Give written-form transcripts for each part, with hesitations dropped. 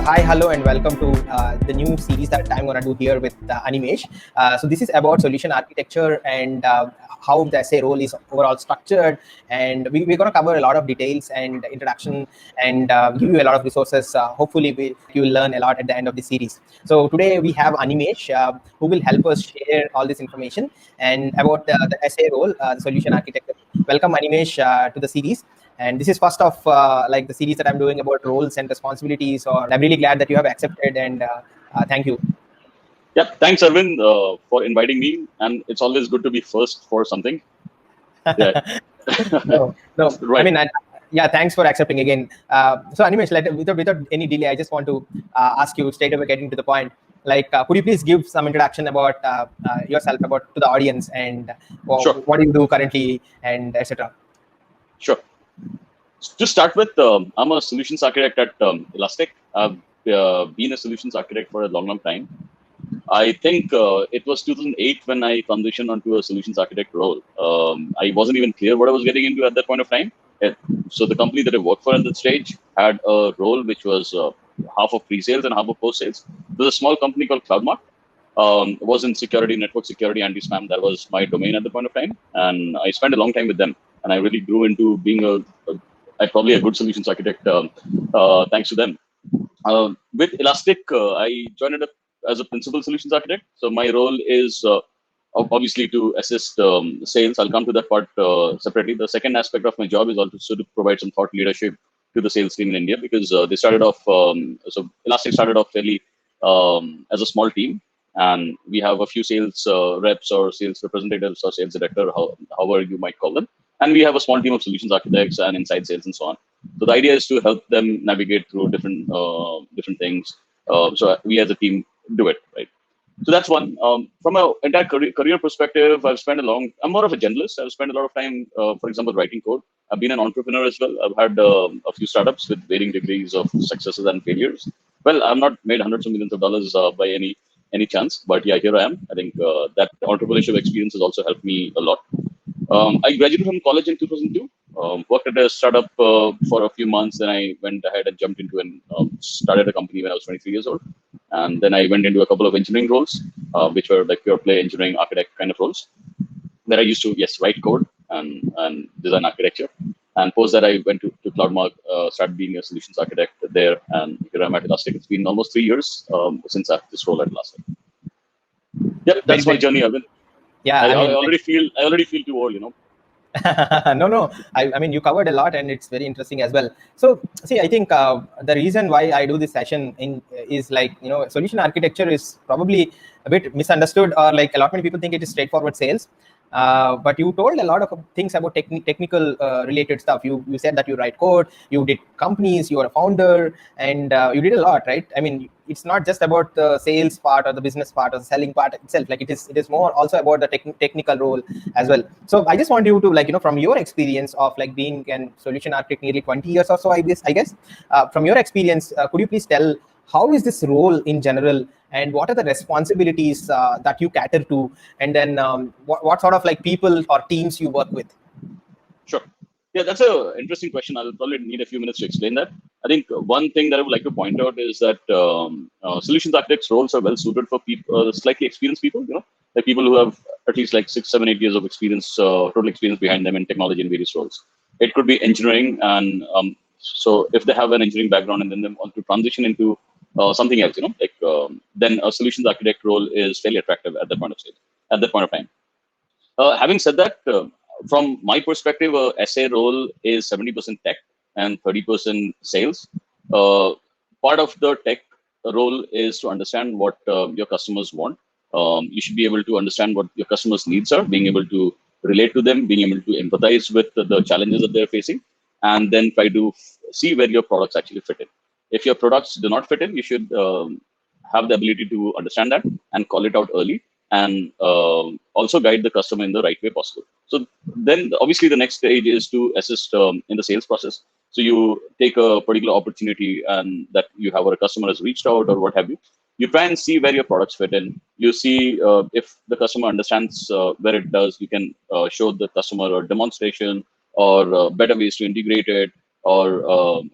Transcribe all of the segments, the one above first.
Hi, hello, and welcome to the new series that I'm going to do here with Animesh. So this is about solution architecture and how the SA role is overall structured. And we're going to cover a lot of details and introduction and give you a lot of resources. Hopefully, you will learn a lot at the end of the series. So today we have Animesh who will help us share all this information and about the SA role, the solution architecture. Welcome, Animesh, to the series. And this is first of like the series that I'm doing about roles and responsibilities. Or I'm really glad that you have accepted, and thank you. Yeah, thanks, Arvind, for inviting me. And it's always good to be first for something. Yeah. No, Right. I mean, yeah, thanks for accepting again. So, Animesh, without any delay, I just want to ask you straight away, getting to the point. Like, could you please give some introduction about yourself, about to the audience, and Sure. what do you do currently, and etc. Sure. To start with, I'm a solutions architect at Elastic. I've been a solutions architect for a long, long time. I think it was 2008 when I transitioned onto a solutions architect role. I wasn't even clear what I was getting into at that point of time. So the company that I worked for at that stage had a role which was half of pre-sales and half of post-sales. There was a small company called CloudMark. Was in security, network security, anti-spam. That was my domain at the point of time. And I spent a long time with them. And I really grew into being probably a good solutions architect thanks to them. With Elastic, I joined it up as a principal solutions architect. So my role is obviously to assist sales. I'll come to that part separately. The second aspect of my job is also to provide some thought leadership to the sales team in India, because they started off, so Elastic started off fairly as a small team. And we have a few sales reps or sales representatives or sales director, however you might call them. And we have a small team of solutions architects and inside sales and so on. So the idea is to help them navigate through different things. So we as a team do it, right? So that's one. From an entire career perspective, I'm more of a generalist. I've spent a lot of time, for example, writing code. I've been an entrepreneur as well. I've had a few startups with varying degrees of successes and failures. Well, I've not made hundreds of millions of dollars by any chance, but yeah, here I am. I think that entrepreneurship experience has also helped me a lot. I graduated from college in 2002. Worked at a startup for a few months. Then I went ahead and jumped into and started a company when I was 23 years old. And then I went into a couple of engineering roles, which were like pure play engineering architect kind of roles, where I used to, yes, write code and design architecture. And post that, I went to CloudMark, started being a solutions architect there. And here I'm at Elastic. It's been almost 3 years since I have this role at Elastic. Yep, that's my journey, Arvind. Yeah, I already feel too old, no. I mean, you covered a lot, and it's very interesting as well. So, see, I think the reason why I do this session is like, solution architecture is probably a bit misunderstood, or like a lot many people think it is straightforward sales. But you told a lot of things about technical related stuff. You said that you write code, you did companies, you are a founder, and you did a lot, right? I mean, it's not just about the sales part or the business part or the selling part itself. Like it is more also about the technical role as well. So I just want you to, like, from your experience of like being a solution architect nearly 20 years or so, I guess, from your experience, could you please tell how is this role in general, and what are the responsibilities that you cater to, and then what sort of like people or teams you work with? Sure. Yeah, that's an interesting question. I'll probably need a few minutes to explain that. I think one thing that I would like to point out is that solutions architects roles are well suited for people, slightly experienced people, like people who have at least like 6, 7, 8 years of experience, total experience behind them in technology in various roles. It could be engineering. And so if they have an engineering background and then they want to transition into something else, then a solutions architect role is fairly attractive at that point of time. Having said that, from my perspective, a SA role is 70% tech and 30% sales. Part of the tech role is to understand what your customers want. You should be able to understand what your customers' needs are, being able to relate to them, being able to empathize with the challenges that they're facing, and then try to see where your products actually fit in. If your products do not fit in, you should have the ability to understand that and call it out early, and also guide the customer in the right way possible. So then obviously the next stage is to assist in the sales process. So you take a particular opportunity and that you have, or a customer has reached out or what have you. You try and see where your products fit in. You see if the customer understands where it does. You can show the customer a demonstration or better ways to integrate it, or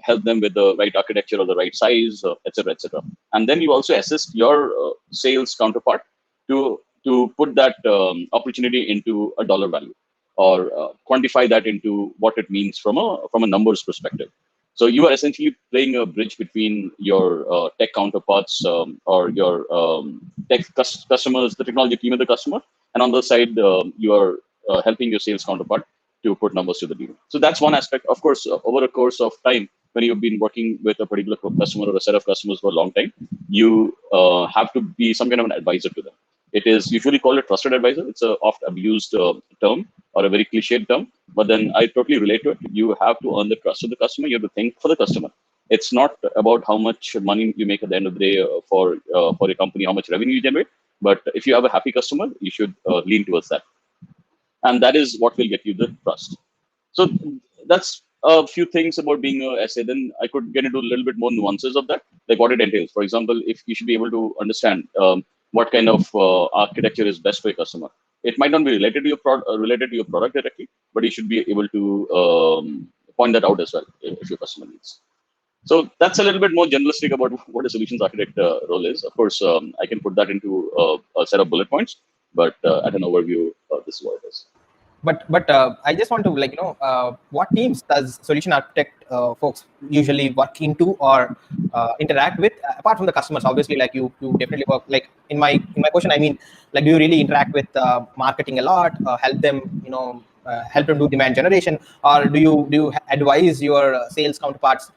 help them with the right architecture or the right size, etc., etc. And then you also assist your sales counterpart to put that opportunity into a dollar value, or quantify that into what it means from a numbers perspective. So you are essentially playing a bridge between your tech counterparts, or your customers, the technology team of the customer, and on the side you are helping your sales counterpart to put numbers to the deal. So that's one aspect. Of course, over a course of time, when you've been working with a particular customer or a set of customers for a long time, you have to be some kind of an advisor to them. It is usually called a trusted advisor. It's a oft abused term, or a very cliched term, but then I totally relate to it. You have to earn the trust of the customer. You have to think for the customer. It's not about how much money you make at the end of the day for a company, how much revenue you generate. But if you have a happy customer, you should lean towards that, and that is what will get you the trust. So that's a few things about being a SA. Then I could get into a little bit more nuances of that, like what it entails. For example, if you should be able to understand what kind of architecture is best for your customer. It might not be related to your related to your product directly, but you should be able to point that out as well if your customer needs. So that's a little bit more generalistic about what a solutions architect role is. Of course, I can put that into a set of bullet points, but at an overview, this is what it is. But I just want to what teams does solution architect folks usually work into or interact with, apart from the customers? Obviously, like you definitely work, like in my question, I mean, like, do you really interact with marketing a lot, help them help them do demand generation, or do you advise your sales counterparts,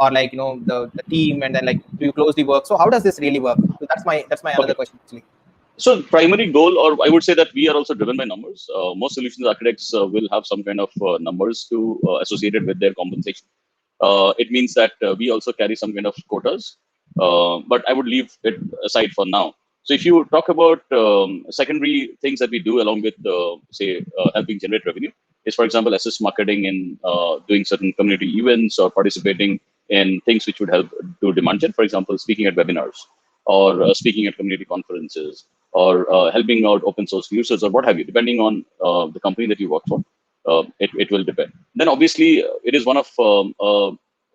or like the team, and then like do you closely work? So how does this really work? So that's my another Okay. question actually. So primary goal, or I would say that we are also driven by numbers. Most solutions architects will have some kind of numbers to associated with their compensation. It means that we also carry some kind of quotas, but I would leave it aside for now. So if you talk about secondary things that we do along with, say, helping generate revenue, is for example assist marketing in doing certain community events or participating in things which would help do demand gen. For example, speaking at webinars, or speaking at community conferences, or helping out open source users, or what have you, depending on the company that you work for. It will depend. Then obviously it is one of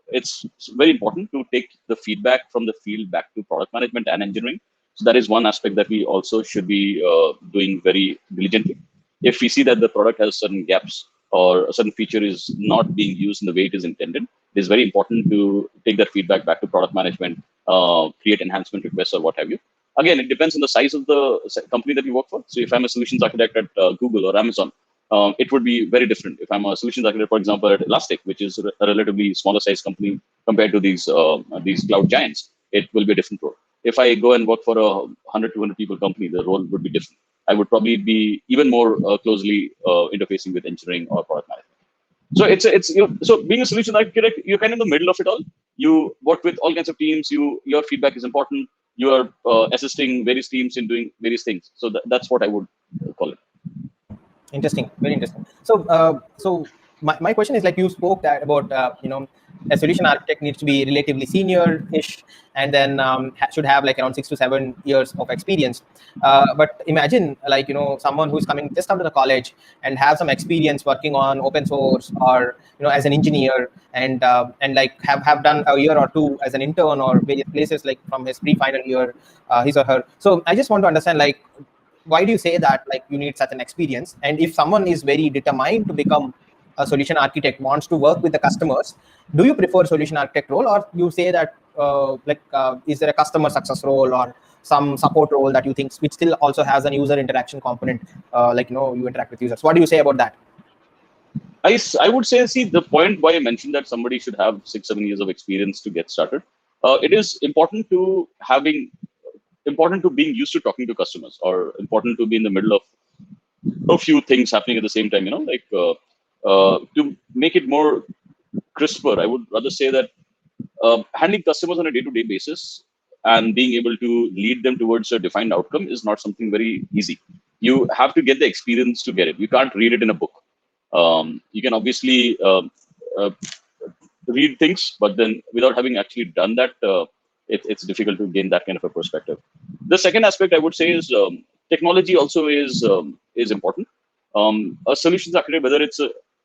it's very important to take the feedback from the field back to product management and engineering. So that is one aspect that we also should be doing very diligently. If we see that the product has certain gaps, or a certain feature is not being used in the way it is intended, it is very important to take that feedback back to product management, create enhancement requests or what have you. Again, it depends on the size of the company that you work for. So if I'm a solutions architect at Google or Amazon, it would be very different. If I'm a solutions architect, for example, at Elastic, which is a relatively smaller size company compared to these cloud giants, it will be a different role. If I go and work for a 100, 200 people company, the role would be different. I would probably be even more closely interfacing with engineering or product management. So so being a solution architect, you're kind of in the middle of it all. You work with all kinds of teams. Your feedback is important. You are assisting various teams in doing various things. So that's what I would call it. Interesting, very interesting. So my question is, like, you spoke that about a solution architect needs to be relatively senior-ish, and then should have like around 6 to 7 years of experience. But imagine, like, someone who's coming just out of the college and have some experience working on open source, or as an engineer, and like have done a year or two as an intern or various places, like from his pre-final year, his or her. So I just want to understand, like, why do you say that, like, you need such an experience? And if someone is very determined to become a solution architect, wants to work with the customers, do you prefer solution architect role, or you say that is there a customer success role or some support role that you think which still also has an user interaction component, like you interact with users? What do you say about that? I would say, see, the point why I mentioned that somebody should have 6-7 years of experience to get started. It is important to being used to talking to customers, or important to be in the middle of a few things happening at the same time. Like to make it more crisper, I would rather say that handling customers on a day-to-day basis and being able to lead them towards a defined outcome is not something very easy. You have to get the experience to get it. You can't read it in a book. You can obviously read things, but then without having actually done that, it's difficult to gain that kind of a perspective. The second aspect I would say is technology also is important. A solutions architect, whether it's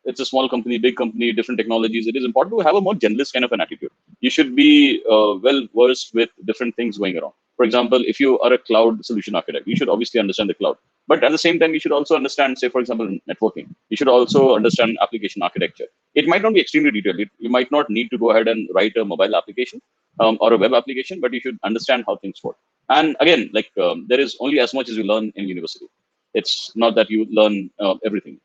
it's a small company, big company, different technologies. It is important to have a more generalist kind of an attitude. You should be well versed with different things going around. For example, if you are a cloud solution architect, you should obviously understand the cloud. But at the same time, you should also understand, say, for example, networking. You should also understand application architecture. It might not be extremely detailed. You might not need to go ahead and write a mobile application or a web application, but you should understand how things work. And again, like there is only as much as you learn in university. It's not that you learn everything.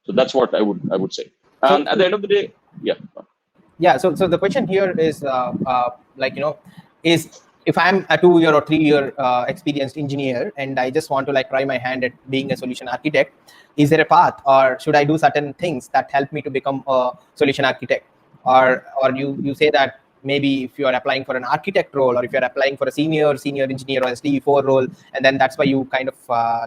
So that's what I would say. And at the end of the day, yeah. Yeah. So the question here is like, is if I'm a 2-year or 3-year experienced engineer and I just want to like try my hand at being a solution architect, is there a path, or should I do certain things that help me to become a solution architect? Or you say that maybe if you are applying for an architect role, or if you're applying for a senior engineer or a SDE4 role, and then that's why you kind of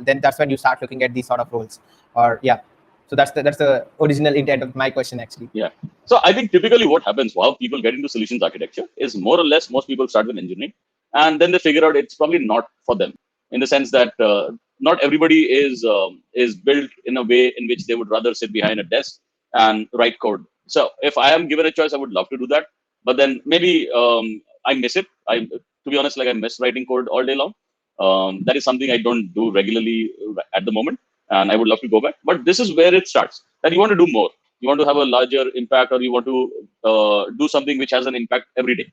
then that's when you start looking at these sort of roles. Or yeah. So that's the original intent of my question, actually. Yeah. So I think typically what happens while people get into solutions architecture is more or less most people start with engineering, and then they figure out it's probably not for them, in the sense that not everybody is built in a way in which they would rather sit behind a desk and write code. So if I am given a choice, I would love to do that, but then maybe I miss it. To be honest, like I miss writing code all day long. That is something I don't do regularly at the moment, and I would love to go back. But this is where it starts. That you want to do more. You want to have a larger impact, or you want to do something which has an impact every day.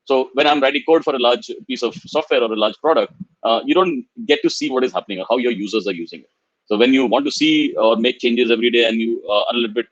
So when I'm writing code for a large piece of software or a large product, you don't get to see what is happening or how your users are using it. So when you want to see or make changes every day, and you are a little bit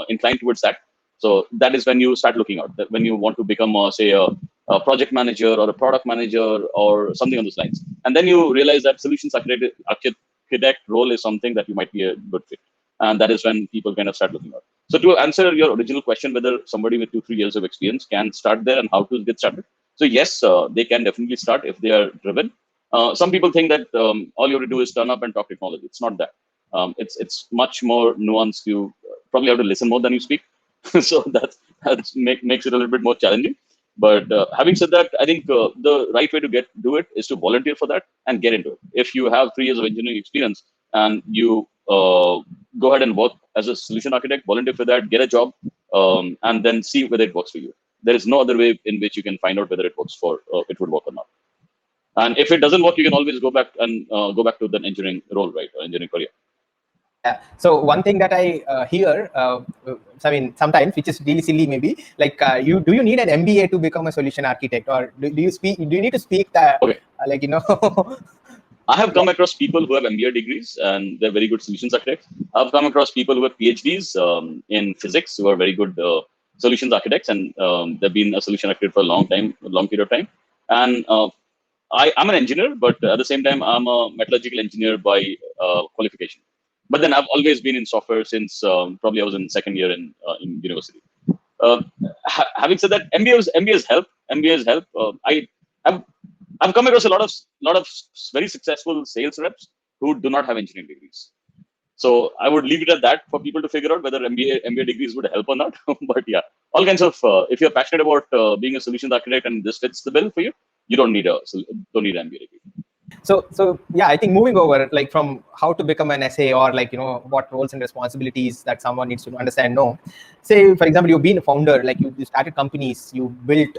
inclined towards that, so that is when you start looking out. That when you want to become, say, a project manager or a product manager or something on those lines, and then you realize that solutions architect role is something that you might be a good fit, and that is when people kind of start looking out. So to answer your original question, whether somebody with 2-3 years of experience can start there and how to get started. So yes, they can definitely start if they are driven. Some people think that all you have to do is turn up and talk technology. It's not that. It's much more nuanced. You probably have to listen more than you speak. So that makes it a little bit more challenging. But having said that, I think the right way to do it is to volunteer for that and get into it. If you have 3 years of engineering experience and you go ahead and work as a solution architect, volunteer for that, get a job, and then see whether it works for you. There is no other way in which you can find out whether it would work or not. And if it doesn't work, you can always go back to the engineering role, right, or engineering career. Yeah. So one thing that I hear, I mean, sometimes, which is really silly, maybe, like, do you need an MBA to become a solution architect, or do you need to speak that, okay. Like, I have come across people who have MBA degrees and they're very good solutions architects. I've come across people who have PhDs in physics who are very good solutions architects, and they've been a solution architect for a long period of time. And I'm an engineer, but at the same time, I'm a metallurgical engineer by qualification. But then I've always been in software since probably I was in second year in university. Having said that, MBAs help. I've come across a lot of very successful sales reps who do not have engineering degrees. So I would leave it at that for people to figure out whether MBA degrees would help or not. But yeah, all kinds of if you're passionate about being a solutions architect and this fits the bill for you, you don't need an MBA degree. So yeah, I think moving over, like, from how to become an SA, or like, what roles and responsibilities that someone needs to understand. Say, for example, you've been a founder, like you started companies, you built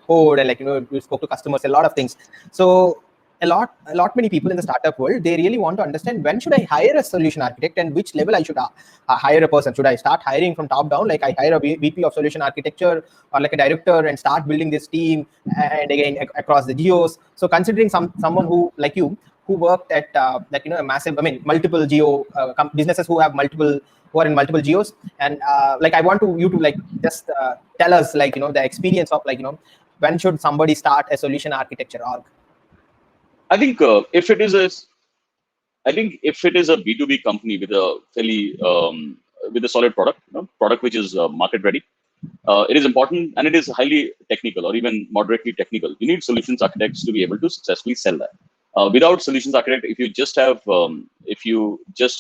code, and like, you spoke to customers, a lot of things. So a lot many people in the startup world, they really want to understand, when should I hire a solution architect and which level I should hire a person. Should I start hiring from top down, like I hire a VP of solution architecture, or like a director, and start building this team, and again across the geos? So considering someone who, like you, who worked at like, a massive, multiple geo businesses who are in multiple geos, and like, I want you to like just tell us, like, the experience of, like, when should somebody start a solution architecture org? I think if it is a B2B company with a fairly with a solid product which is market ready, it is important, and it is highly technical or even moderately technical. You need solutions architects to be able to successfully sell that. Without solutions architect, if you just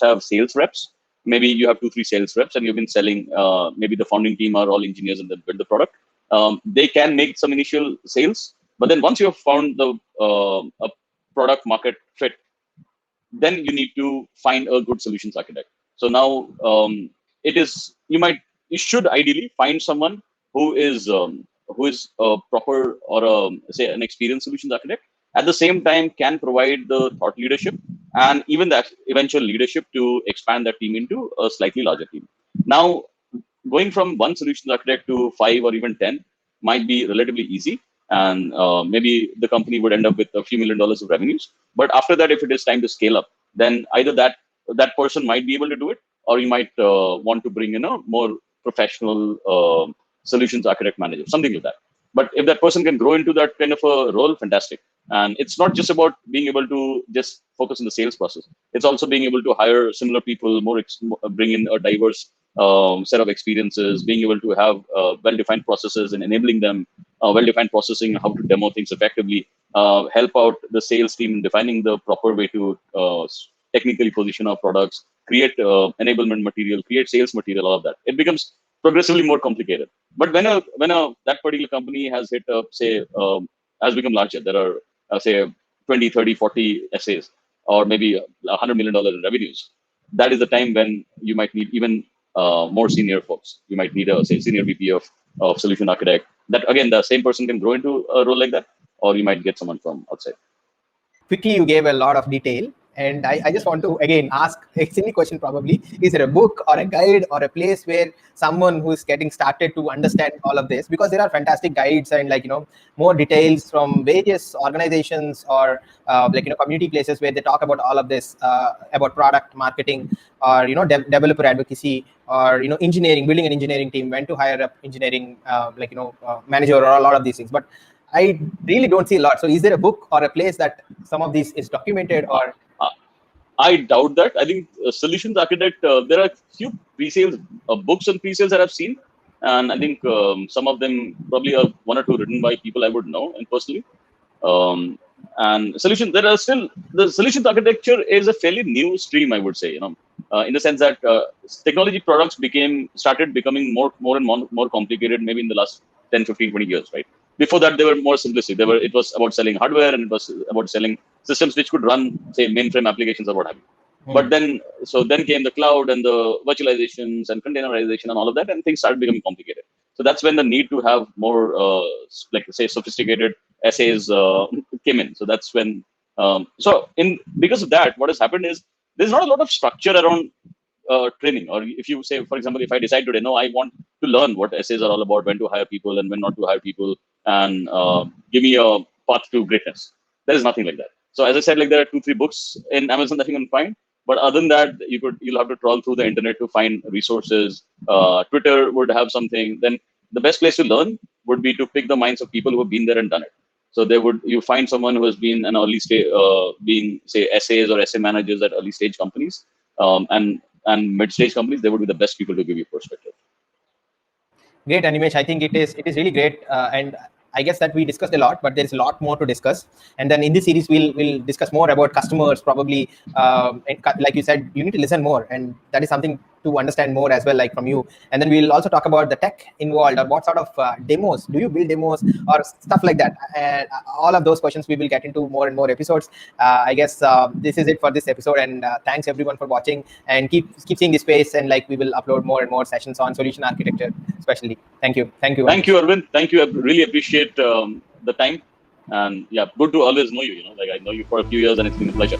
have sales reps, maybe you have 2-3 sales reps and you've been selling, maybe the founding team are all engineers and they build the product. They can make some initial sales, but then once you have found the a product market fit, then you need to find a good solutions architect. So now you should ideally find someone who is a proper or say an experienced solutions architect. At the same time, can provide the thought leadership and even the eventual leadership to expand that team into a slightly larger team. Now, going from one solutions architect to 5 or even 10 might be relatively easy, and maybe the company would end up with a few $1 million of revenues. But after that, if it is time to scale up, then either that person might be able to do it, or you might want to bring in a more professional solutions architect manager, something like that. But if that person can grow into that kind of a role, fantastic. And it's not just about being able to just focus on the sales process. It's also being able to hire similar people, bring in a diverse set of experiences, being able to have well-defined processes and enabling them, well-defined processing, how to demo things effectively, help out the sales team in defining the proper way to technically position our products, create enablement material, create sales material, all of that. It becomes progressively more complicated. But when that particular company has hit say has become larger, there are say 20, 30, 40 SAs, or maybe $100 million in revenues. That is the time when you might need even more senior folks. You might need a say senior VP of solution architect. That again, the same person can grow into a role like that, or you might get someone from outside. Quickly, you gave a lot of detail, and I just want to again ask a silly question. Probably, is there a book or a guide or a place where someone who is getting started to understand all of this? Because there are fantastic guides and more details from various organizations or community places where they talk about all of this, about product marketing, or developer advocacy, or engineering, building an engineering team, when to hire up engineering manager, or a lot of these things. But I really don't see a lot. So is there a book or a place that some of this is documented? Or I doubt that. I think solutions architect, there are few pre-sales books and pre-sales that I've seen. And I think some of them probably are one or two written by people I would know and personally. And the solutions architecture is a fairly new stream, I would say, in the sense that technology products started becoming more and more complicated maybe in the last 10, 15, 20 years, right? Before that, they were more simplistic. It was about selling hardware, and it was about selling systems which could run, say, mainframe applications or what have you. But then came the cloud and the virtualizations and containerization and all of that, and things started becoming complicated. So that's when the need to have more, sophisticated SAs came in. So that's when, because of that, what has happened is there's not a lot of structure around training. Or if you say, for example, if I decide today, no, I want to learn what SAs are all about, when to hire people and when not to hire people, and give me a path to greatness. There is nothing like that. So as I said, there are 2-3 books in Amazon that you can find. But other than that, you'll have to trawl through the internet to find resources. Twitter would have something. Then the best place to learn would be to pick the minds of people who have been there and done it. So you find someone who has been an early stage, being say SAs or SA managers at early stage companies, and mid stage companies. They would be the best people to give you perspective. Great, Animesh. I think it is really great, and I guess that we discussed a lot, but there is a lot more to discuss. And then in this series, we'll discuss more about customers. Probably, like you said, you need to listen more, and that is something to understand more as well, like from you. And then we'll also talk about the tech involved, or what sort of demos do you build demos or stuff like that. And all of those questions we will get into more and more episodes. I guess this is it for this episode, and thanks everyone for watching, and keep seeing this space, and we will upload more and more sessions on solution architecture, especially. Thank you, Arvind. Thank you. I really appreciate the time, and yeah, good to always know you. I know you for a few years, and it's been a pleasure.